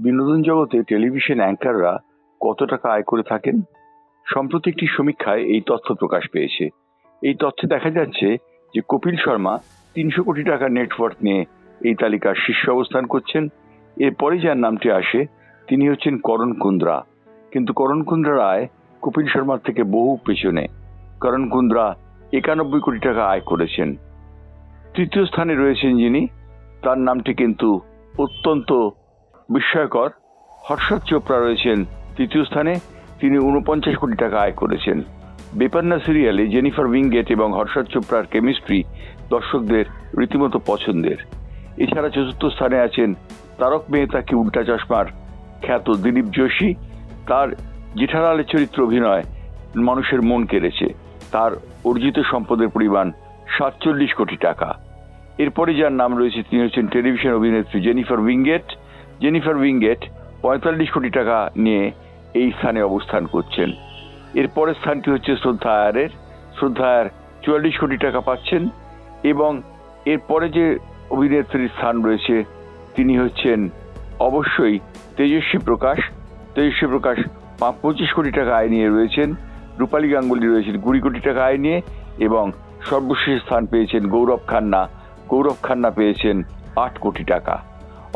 বিনোদন জগতে টেলিভিশন অ্যাঙ্কাররা কত টাকা আয় করে থাকেন? সম্প্রতি একটি সমীক্ষায় এই তথ্য প্রকাশ পেয়েছে। এই তথ্যে দেখা যাচ্ছে যে কপিল শর্মা 300 কোটি টাকার নেটওয়ার্থ নিয়ে এই তালিকার শীর্ষে অবস্থান করছেন। এরপরে যার নামটি আসে তিনি হচ্ছেন করণ কুন্দ্রা। কিন্তু করণ কুন্দ্রার আয় কপিল শর্মার থেকে বহু পেছনে। করণ কুন্দ্রা 91 কোটি টাকা আয় করেছেন। তৃতীয় স্থানে রয়েছেন যিনি, তার নামটি কিন্তু অত্যন্ত বিস্ময়কর। হর্ষদ চোপড়া রয়েছেন তৃতীয় স্থানে, তিনি 49 কোটি টাকা আয় করেছেন। বেপান্না সিরিয়ালে জেনিফার উইঙ্গেট এবং হর্ষদ চোপড়ার কেমিস্ট্রি দর্শকদের রীতিমতো পছন্দের। এছাড়া চতুর্থ স্থানে আছেন তারক মেহতা কি উল্টা চশমার খ্যাত দিলীপ যোশী। তার জেঠালালের চরিত্র অভিনয় মানুষের মন কেড়েছে। তার অর্জিত সম্পদের পরিমাণ 47 কোটি টাকা। এরপরে যার নাম রয়েছে তিনি হচ্ছেন টেলিভিশন অভিনেত্রী জেনিফার উইঙ্গেট। জেনিফার উইঙ্গেট 45 কোটি টাকা নিয়ে এই স্থানে অবস্থান করছেন। এরপরের স্থানটি হচ্ছে শ্রদ্ধা আয়ারের। শ্রদ্ধা আয়ার 44 কোটি টাকা পাচ্ছেন। এবং এরপরে যে অভিনেত্রীর স্থান রয়েছে তিনি হচ্ছেন অবশ্যই তেজস্বী প্রকাশ। তেজস্বী প্রকাশ 25 কোটি টাকা আয় নিয়ে রয়েছেন। রূপালী গাঙ্গুলি রয়েছেন 20 কোটি টাকা আয় নিয়ে। এবং সর্বশেষ স্থান পেয়েছেন গৌরব খান্না। গৌরব খান্না পেয়েছেন 8 কোটি টাকা।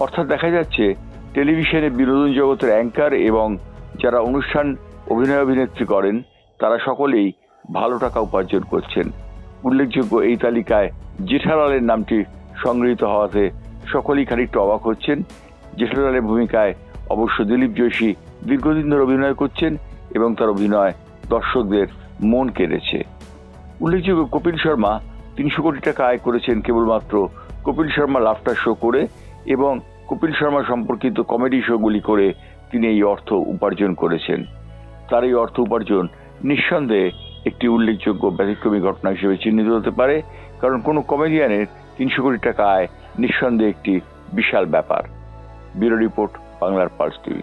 অর্থাৎ দেখা যাচ্ছে টেলিভিশনে বিনোদন জগতের অ্যাঙ্কার এবং যারা অনুষ্ঠান অভিনেত্রী করেন তারা সকলেই ভালো টাকা উপার্জন করছেন। উল্লেখযোগ্য এই তালিকায় জেঠালালের নামটি সংগৃহীত হওয়াতে সকলেই খানিকটা অবাক হচ্ছেন। জেঠালালের ভূমিকায় অবশ্য দিলীপ যোশী দীর্ঘদিন ধরে অভিনয় করছেন এবং তার অভিনয় দর্শকদের মন কেড়েছে। উল্লেখযোগ্য কপিল শর্মা 300 কোটি টাকা আয় করেছেন কেবলমাত্র কপিল শর্মা লাফটার শো করে এবং কপিল শর্মা সম্পর্কিত কমেডি শোগুলি করে তিনি এই অর্থ উপার্জন করেছেন। তার এই অর্থ উপার্জন নিঃসন্দেহে একটি উল্লেখযোগ্য ব্যতিক্রমী ঘটনা হিসেবে চিহ্নিত হতে পারে, কারণ কোনো কমেডিয়ানের 300 কোটি টাকা আয় নিঃসন্দেহে একটি বিশাল ব্যাপার। ব্যুরো রিপোর্ট, বাংলার পালস টিভি।